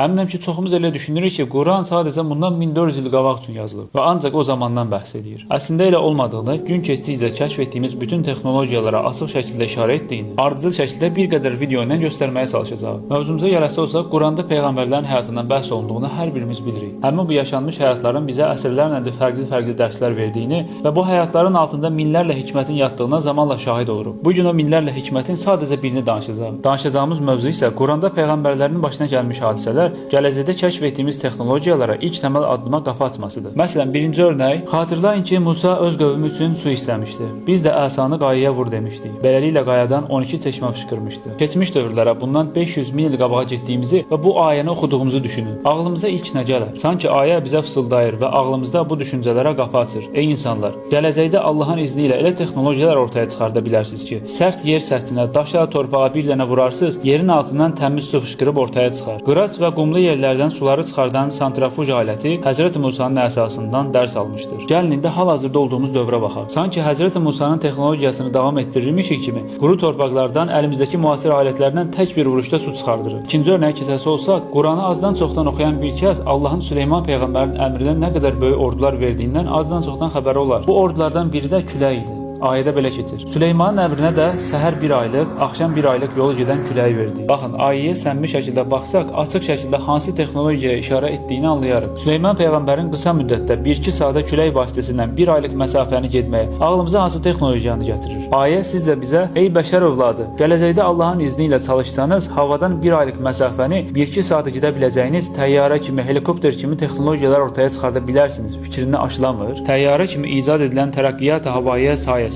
Əminəm ki, çoxumuz elə düşünürük ki, Quran sadəcə bundan 1400 il qabaq üçün yazılıb və ancaq o zamandan bəhs edir. Əslində elə olmadığını, gün keçdikcə kəşf etdiyimiz bütün texnologiyalara açıq şəkildə işarə etdiyini, ardıcıl şəkildə bir qədər video ilə göstərməyə çalışacağıq. Mövzumuza gələsə olsaq, Quranda peyğəmbərlərin həyatından bəhs olunduğunu hər birimiz bilirik. Həmin bu yaşanmış həyatların bizə əsrlərlə də fərqli dərslər verdiyini və bu həyatların altında minlərlə hikmətin yatdığına zamanla şahid oluruq. Bu gün o minlərlə hikmətin sadəcə birini danışacağıq. Danışacağımız mövzu isə Quranda peyğəmbərlərin başına gəlmiş hadisələr gələcəkdə kəşf etdiyimiz texnologiyalara ilk təməl addıma qapı açmasıdır. Məsələn, birinci örnək, xatırlayın ki, Musa öz qövmü üçün su istəmişdi. Biz də əsanı qayaya vur demişdik. Beləliklə qayadan 12 çeşmə fışqırmışdı. Keçmiş dövrlərə bundan 500 min il qabağa getdiyimizi və bu ayəni oxuduğumuzu düşünün. Ağlımıza ilk nə gələr? Sanki ayə bizə fısıldayır və ağlımızda bu düşüncələrə qapı açır. Ey insanlar, gələcəkdə Allahın izni ilə elə texnologiyalar ortaya çıxarda bilərsiniz ki, sərt yer səthinə, daşa, torpağa bir dənə vurarsınız, yerin altından təmiz su fışqırıb ortaya çıxar. Qıraç və qumlu yerlərdən suları çıxardan santrifuj aləti Həzrət Musa'nın əsasından dərs almışdır. Gəlin indi hal-hazırda olduğumuz dövrə baxaq. Sanki Həzrət Musa'nın texnologiyasını davam etdirirmişik kimi, quru torpaqlardan əlimizdəki müasir alətlərlə tək bir vuruşda su çıxardırıq. İkinci örnəyə keçəsi olsaq, Quranı azdan çoxdan oxuyan bir kəs Allahın Süleyman peyğəmbərin əmrindən nə qədər böyük ordular verdiyindən azdan çoxdan xəbəri olar. Bu ordulardan biri də külək idi. Ayədə belə keçir. Süleymanın əmrinə də səhər 1 aylıq, axşam 1 aylıq yolu gedən küləyi verdi. Baxın, ayəyə səmimi şəkildə baxsaq, açıq şəkildə hansı texnologiyaya işarə etdiyini anlayarıq. Süleyman peyğəmbərin qısa müddətdə 1-2 saata külək vasitəsilə 1 aylıq məsafəni getməyə ağlımıza hansı texnologiyanı gətirir? Ayə sizcə bizə, ey bəşər övladı, gələcəkdə Allahın izni ilə çalışsanız, havadan 1 aylıq məsafəni 1-2 saata gedə biləcəyiniz təyyarə kimi, helikopter kimi texnologiyalar ortaya çıxarda bilərsiniz fikrini aşılamır. Təyyarə kimi icad edilən tərəqqiyat havayyə sayəsində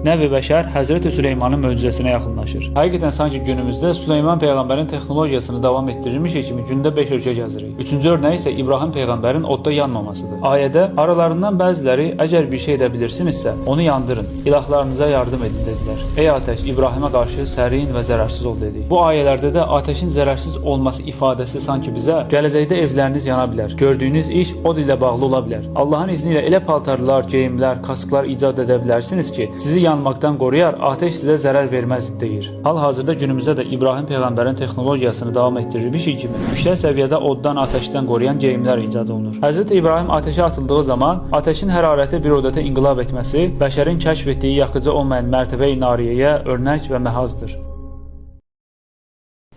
nəvi bəşər Həzrəti Süleymanın möcüzəsinə yaxınlaşır. Həqiqətən sanki günümüzdə Süleyman peyğəmbərin texnologiyasını davam etdirirmişik kimi gündə 5 ölkə gəzirik. Üçüncü örnək isə İbrahim peyğəmbərin odda yanmamasıdır. Ayədə aralarından bəziləri əgər bir şey edə bilirsinizsə, onu yandırın, ilahlarınıza yardım edin dedilər. Ey atəş, İbrahimə qarşı sərin və zərərsiz ol dedi. Bu ayələrdə də atəşin zərərsiz olması ifadəsi sanki bizə gələcəkdə evləriniz yana bilər. Gördüyünüz iş od ilə bağlı ola bilər. Allahın izni ilə elə paltarlar, geyimlər, kasklar icad edə bilərsiniz ki, sizi yanmaqdan qoruyar, atəş sizə zərər verməz deyir. Hal-hazırda günümüzdə də İbrahim peyğəmbərin texnologiyasını davam etdirirmişik kimi yüksək səviyyədə oddan, atəşdən qoruyan geyimlər icad olunur. Həzrət İbrahim atəşə atıldığı zaman atəşin hərarəti bir odata inqilab etməsi bəşərin kəşf etdiyi yaxıcı olmayan mərtəbə-i nariyəyə örnək və məhazdır.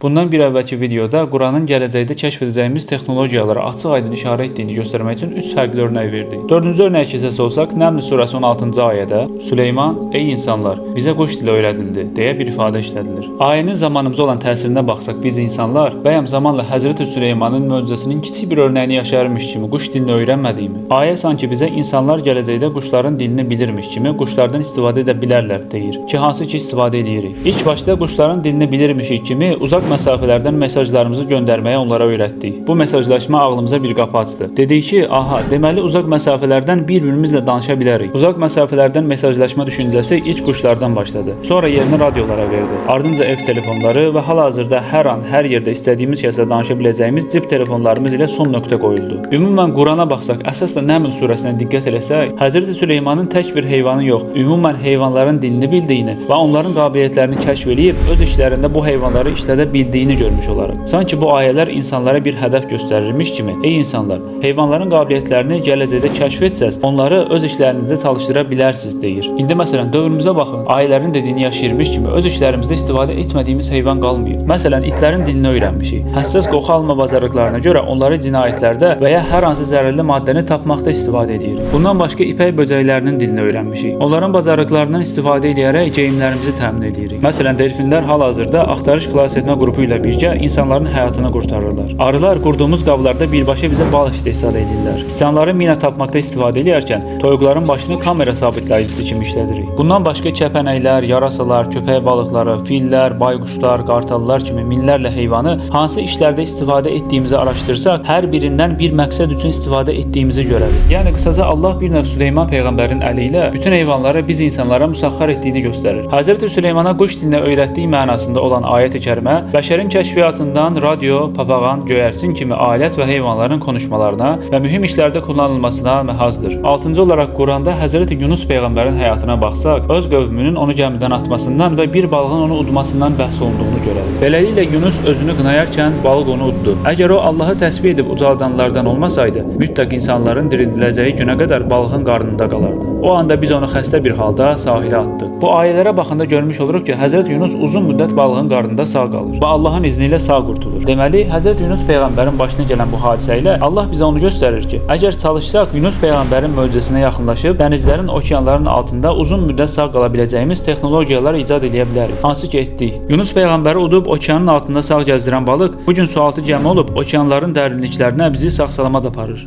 Bundan bir əvvəlki videoda Quranın gələcəkdə kəşf edəcəyimiz texnologiyalara açıq-aydın işarə etdiyini göstərmək üçün 3 fərqli örnək verdik. Dördüncü örnəyə keçəsi olsaq, Nəml surəsi 16-cı ayədə Süleyman, ey insanlar, bizə quş dili öyrədildi deyə bir ifadə işlədilir. Ayənin zamanımıza olan təsirinə baxsaq, biz insanlar bəyəm zamanla Həzrəti Süleymanın möcüzəsinin kiçik bir örnəyini yaşayırmış kimi quş dilini öyrənmədiyimi, ayə sanki bizə insanlar gələcəkdə quşların dilini bilirmiş kimi quşlardan istifadə edə bilərlər deyir ki, hansı ki istifadə edirik. İlk başda quşların dilini bilirmişik kimi uzaq məsafələrdən mesajlarımızı göndərməyə onlara öyrətdik. Bu mesajlaşma ağlımıza bir qapı açdı. Dedik ki, aha, deməli uzaq məsafələrdən bir-birimizlə danışa bilərik. Uzaq məsafələrdən mesajlaşma düşüncəsi ilk quşlardan başladı. Sonra yerini radiolara verdi. Ardınca ev telefonları və hal-hazırda hər an, hər yerdə istədiyimiz kəslə danışa biləcəyimiz cib telefonlarımız ilə son nöqtə qoyuldu. Ümumən Qurana baxsaq, əsasda Nəml surəsinə diqqət eləsək, Həzrəti Süleymanın tək bir heyvanı yox, ümumən heyvanların dilini bildiyini və onların qabiliyyətlərini kəşf edib öz işlərində bu heyvanları işlədə bildiyini görmüş olarıq. Sanki bu ayələr insanlara bir hədəf göstərilmiş kimi, ey insanlar, heyvanların qabiliyyətlərini gələcəkdə kəşf etsəz, onları öz işlərinizdə çalışdıra bilərsiniz deyir. İndi məsələn dövrümüzə baxın, ayələrin dediyini yaşayırmış kimi öz işlərimizdə istifadə etmədiyimiz heyvan qalmayıb. Məsələn, itlərin dilini öyrənmişik. Həssas qoxu alma bacarıqlarına görə onları cinayətlərdə və ya hər hansı zərərli maddəni tapmaqda istifadə edirik. Bundan başqa ipək böcəklərinin dilini öyrənmişik. Onların bacarıqlarından istifadə edərək geyimlərimizi təmin edirik. Məsələn, delfinlər hal-hazırda axtarış xilas etmə qrupu ilə birgə insanların həyatını qurtarırlar. Arılar qurduğumuz qablarda birbaşa bizə bal istehsal edirlər. Siçanları mina tapmaqda istifadə edərkən toyuqların başını kamera sabitləyicisi kimi işlədirik. Bundan başqa kəpənəklər, yarasalar, köpək balıqları, fillər, bayquşlar, qartallar kimi minlərlə heyvanı hansı işlərdə istifadə etdiyimizi araşdırsaq, hər birindən bir məqsəd üçün istifadə etdiyimizi görərik. Yəni qısaca Allah bir növ Süleyman peyğəmbərin əli ilə bütün heyvanları biz insanlara müsaxxar etdiyini göstərir. Həzrəti Süleymana quş dilinə öyrətdiyi mənasında olan ayət-i kərimə Bəşərin kəşfiyyatından radio, papağan, göyərçin kimi alət və heyvanların konuşmalarına və mühüm işlərdə kullanılmasına məhazdır. 6-cı olaraq Quranda Həzrəti Yunus peyğəmbərin həyatına baxsaq, öz qövmünün onu gəmidən atmasından və bir balığın onu udmasından bəhs olunduğunu görərik. Beləliklə Yunus özünü qınayarkən balıq onu uddu. Əgər o Allahı təsbih edib ucaldanlardan olmasaydı, mütləq insanların dirildiləcəyi günə qədər balığın qarnında qalardı. O anda biz onu xəstə bir halda sahilə atdıq. Bu ayələrə baxanda görmüş oluruq ki, Həzrət Yunus uzun müddət balığın qarnında sağ qalır və Allahın izni ilə sağ qurtulur. Deməli, Həzrət Yunus peyğəmbərin başına gələn bu hadisə ilə Allah bizə onu göstərir ki, əgər çalışsaq Yunus peyğəmbərin möcüzəsinə yaxınlaşıb dənizlərin, okeanların altında uzun müddət sağ qala biləcəyimiz texnologiyalar icad edə bilərik. Hansı ki etdik. Yunus peyğəmbəri udub okeanın altında sağ gəzdirən balıq bu gün sualtı gəmi olub okeanların dərinliklərinə bizi sağ-salamat aparır.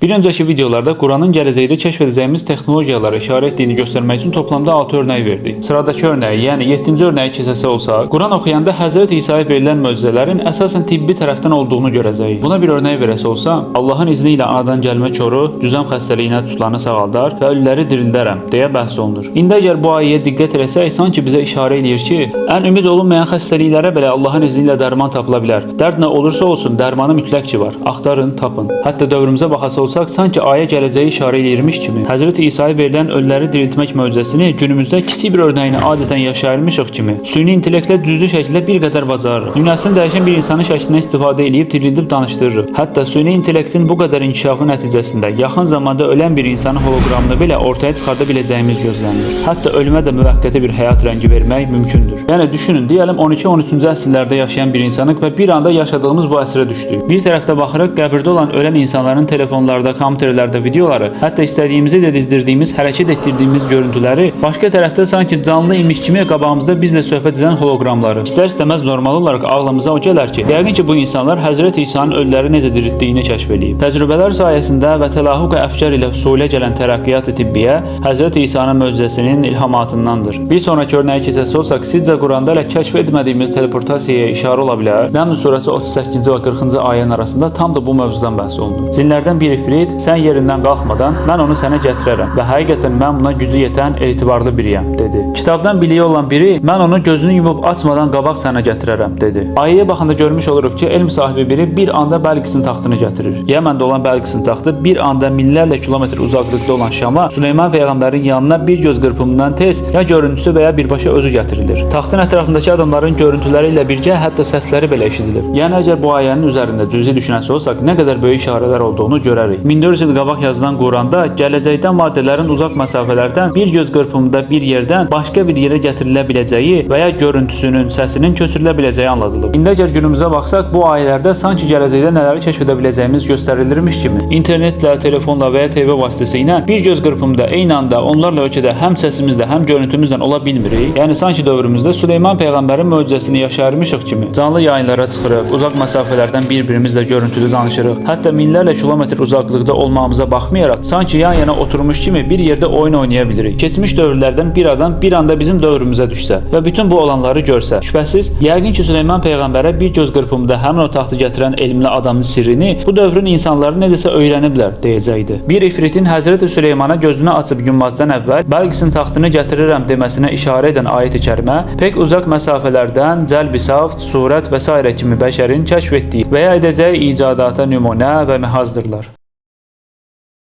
Bir öncəki videolarda Quranın gələcəkdə kəşf edəcəyimiz texnologiyalara işarə etdiyini göstərmək üçün toplamda 6 örnək verdik. Sıradakı örnəyi, yəni 7-ci örnəyi keçəsə olsaq, Quran oxuyanda Həzrət İsa'ya verilən möcüzələrin əsasən tibbi tərəfdən olduğunu görəcəyik. Buna bir örnək verəsə olsam, Allahın izni ilə anadan gəlmə çoru, cüzəm xəstəliyinə tutulanı sağaldar və ölüləri dirildərəm deyə bəhs olunur. İndi əgər bu ayəyə diqqət etsək, sanki bizə işarə eləyir ki, ən ümid olunmayan xəstəliklərə belə Allahın izni ilə dərman tapıla bilər. Dərd nə olursa olsun, dərmanı mütləq ki var. Axtarın, tapın. Hətta dövrümüzə baxası sanki ayə gələcəyi işarə edirmiş kimi Həzrət İsa'ya verilən ölüləri diriltmək möcüzəsini günümüzdə kiçik bir örnəyini adətən yaşayırmışıq kimi süni intellektlə düzgün şəkildə bir qədər bacarırıq. Dünyasını dəyişən bir insanın şəklindən istifadə edib dirildib danışdırırıq. Hətta süni intellektin bu qədər inkişafı nəticəsində yaxın zamanda ölən bir insanın holoqramını belə ortaya çıxarda biləcəyimiz gözlənilir. Hətta ölümə də müvəqqəti bir həyat rəngi vermək mümkündür. Yəni düşünün, deyəlim 12-13-cü əsrlərdə yaşayan bir insanıq və bir anda yaşadığımız bu əsrə düşdük. Bir tərəfdə baxırıq, qəbirdə olan ölən insanların telefonlarda, kompüterlərdə videoları, hətta istədiyimizi də dizdirdiyimiz, hərəkət etdirdiyimiz görüntüləri, başqa tərəfdə sanki canlı imiş kimi qabağımızda bizlə söhbət edən holoqramları. İstər-istəməz normal olaraq ağlımıza o gələr ki, yəqin ki bu insanlar Həzrət İsa'nın ölüləri necə diriltdiyini kəşf edib. Təcrübələr sayəsində və təlahuq əfkar ilə husulə gələn tərəqqiyat-ı tibbiyyə Həzrət İsa'nın möcüzəsinin ilhamatındandır. Bir sonraki örnəyə keçəsi olsaq, sizcə Quranda ilə kəşf etmədiyimiz teleportasiyaya işarə ola bilər? Nəml surəsi 38-ci və 40-cı ayənin arasında tam da bu mövzudan bəhs olunur. Cinlərdən bir ifrit, sən yerindən qalxmadan mən onu sənə gətirərəm və həqiqətən mən buna gücü yetən etibarlı biriyəm, dedi. Kitabdan biliyi olan biri, mən onu gözünü yumub açmadan qabaq sənə gətirərəm, dedi. Ayəyə baxanda görmüş oluruq ki, elm sahibi biri bir anda Bəlqisin taxtını gətirir. Yəməndə olan Bəlqisin taxtı bir anda minlərlə kilometr uzaqlıqda olan Şama, Süleyman peyğəmbərin yanına bir göz qırpımından tez ya görüntüsü və ya birbaşa özü gətirilir. Taxtın ətrafındakı adamların görüntüləri ilə birgə hətta səsləri belə eşidilir. Yəni əgər bu ayənin üzərində cüzi düşünəsi olsaq, nə qədər böyük işarələr olduğunu görərik. 1400 il qabaq yazılan Quranda gələcəkdə maddələrin uzaq məsafələrdən bir göz qırpımında bir yerdən başqa bir yerə gətirilə biləcəyi və ya görüntüsünün, səsinin köçürülə biləcəyi anladılıb. İndi əgər günümüzə baxsaq, bu ayələrdə sanki gələcəkdə nələri kəşf edə biləcəyimiz göstərilirmiş kimi, internetlə, telefonla və ya TV vasitəsilə bir göz qırpımında eyni anda onlarla ölkədə həm səsimizlə, həm görüntümüzlə ola bilmirik. Yəni sanki dövrümüzdə Süleyman peyğəmbərin möcüzəsini yaşayırmışıq kimi canlı yayınlara çıxırıq, uzaq məsafələrdən bir-birimizlə görüntülü danışırıq. Hətta minlərlə kilometr uzaqlıqda olmağımıza baxmayaraq, sanki yan-yana oturmuş kimi bir yerdə oyun oynaya bilirik. Keçmiş dövrlərdən bir adam bir anda bizim dövrümüzə düşsə və bütün bu olanları görsə, şübhəsiz, yəqin ki Süleyman peyğəmbərə bir göz qırpımında həmin o taxtı gətirən elmli adamın sirrini bu dövrün insanları necəsə öyrəniblər deyəcəkdi. Bir ifritin Həzrəti Süleymana gözünü açıb yummazdan əvvəl Bəlqisin taxtını gətirirəm deməsinə işarə edən ayət-i kərimə pek uzaq məsafələrdən cəlb-i saft, surət və s. kimi bəşərin kəşf etdiyi və ya edəcəyi icadata nümunə və məhazdırlar.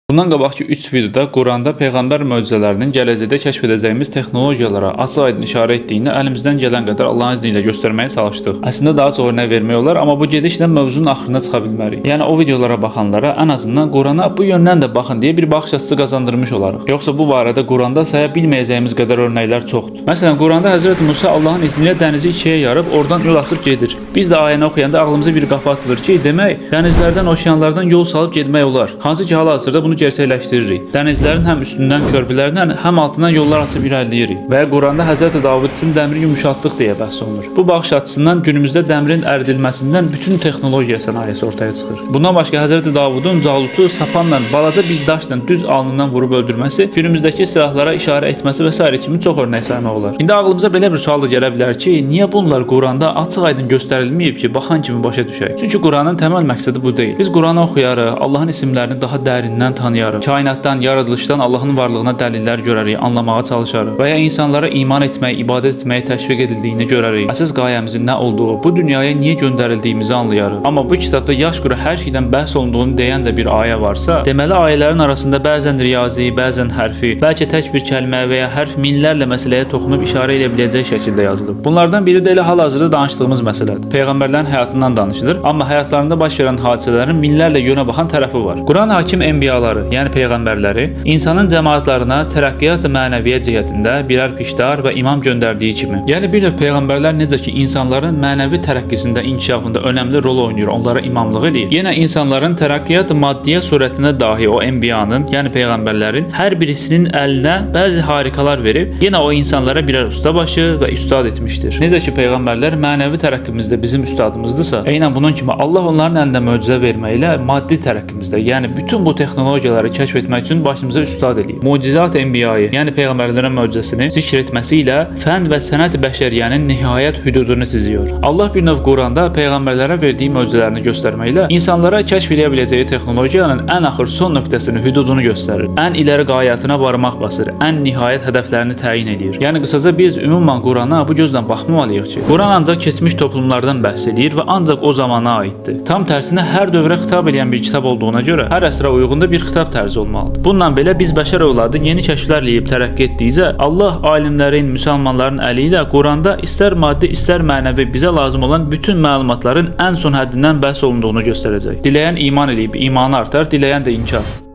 Bundan qabaqki 3 videoda Quranda peyğəmbər möcüzələrinin gələcəkdə kəşf edəcəyimiz texnologiyalara açıq-aydın işarə etdiyini əlimizdən gələn qədər Allahın izni ilə göstərməyə çalışdıq. Əslində daha çox örnək vermək olar, amma bu gedişlə mövzunun axırına çıxa bilmərik. Yəni o videolara baxanlara ən azından Qurana bu yöndən də baxın deyə bir baxış açısı qazandırmış olarıq. Yoxsa bu barədə Quranda saya bilməyəcəyimiz qədər örnəklər çoxdur. Məsələn, Quranda Həzrət Musa Allahın izni ilə dənizi ikiyə yarıb oradan yol açıb gedir. Biz də ayəni oxuyanda ağlımıza bir qapı atılır ki, demək, dənizlərdən, okeanlardan yol salıb getmək olar. Hansı ki hal-hazırda bunu gerçəkləşdiririk. Dənizlərin həm üstündən körpülərdən, həm altından yollar açıb irəliləyirik. Və Quranda Həzrəti Davud üçün dəmiri yumşaltdıq deyə bəhs olunur. Bu baxış açısından günümüzdə dəmirin əridilməsindən bütün texnologiya sənayesi ortaya çıxır. Bundan başqa Həzrəti Davudun Calutu sapanla, balaca bir daşla düz alnından vurub öldürməsi, günümüzdəki silahlara işarə etməsi və s. kimi çox örnək saymaq olar. İndi ağlımıza belə bir sual da gələ bilər ki, niyə bunlar Quranda açıq-aydın göstərilməyib ki, baxan kimi başa düşək? Çünki Quranın təməl məqsədi bu deyil. Biz Quranı oxuyarıq, Allahın isimlərini daha dərindən tanıyarıq. tanıyarıq. Kainatdan, yaradılışdan Allahın varlığına dəlillər görərik, anlamağa çalışarıq və ya insanlara iman etməyi, ibadət etməyi təşviq edildiyini görərik. Əsas qayəmizin nə olduğu, bu dünyaya niyə göndərildiyimizi anlayarıq. Amma bu kitabda yaş quru hər şeydən bəhs olunduğunu deyən də bir ayə varsa, deməli ayələrin arasında bəzən riyazi, bəzən hərfi, bəlkə tək bir kəlmə və ya hərf minlərlə məsələyə toxunub işarə edə biləcək şəkildə yazılıb. Bunlardan biri də elə hal-hazırda danışdığımız məsələdir. Peyğəmbərlərin həyatından danışılır, amma həyatlarında baş verən hadisələrin minlərlə yönə baxan tərəfi var. Quran hakim enbiyaları, yəni peyğəmbərləri insanın cəmaatlarına tərəqqiyat mənəviyyə cəhətində birər pişdar və imam göndərdiyi kimi. Yəni bir növ peyğəmbərlər necə ki insanların mənəvi tərəqqisində, inkişafında önəmli rol oynayır, onlara imamlıq edir. Yenə insanların tərəqqiyat maddiyyə surətində dahi o enbiyanın, yəni peyğəmbərlərin hər birisinin əlinə bəzi harikalar verib, yenə o insanlara birər ustabaşı və üstad etmişdir. Necə ki peyğəmbərlər mənəvi tərəqqimizdə bizim üstadımızdırsa, eynən bunun kimi Allah onların əlində möcüzə verməklə maddi tərəqqimizdə, yəni bütün bu texnologiyaları kəşf etmək üçün başımıza üstad eləyir. Mucizat enbiyayı, yəni peyğəmbərlərin möcüzəsini zikr etməsi ilə fən və sənət bəşəriyyənin nihayət hüdudunu çiziyor. Allah bir növ Quranda peyğəmbərlərə verdiyi möcüzələrini göstərməklə insanlara kəşf edə biləcəyi texnologiyanın ən axır son nöqtəsini, hüdudunu göstərir. Ən iləri qayətına barmaq basır, ən nihayət hədəflərini təyin edir. Yəni qısaca biz ümumən Qurana bu gözlə baxmamalıyıq ki, Quran ancaq keçmiş toplumlardan bəhs edir və ancaq o zamana aiddir. Tam tərsinə hər dövrə xitab edən bir kitab olduğuna görə hər əsrə uyğun da bir xitab tərzi olmalıdır. Bununla belə biz bəşər övladı yeni kəşflərlə yeyib tərəqqi etdikcə Allah alimlərin, müsəlmanların əli ilə Quranda istər maddi, istər mənəvi bizə lazım olan bütün məlumatların ən son həddindən bəhs olunduğunu göstərəcək. Diləyən iman eləyib imanı artar, diləyən də inkar.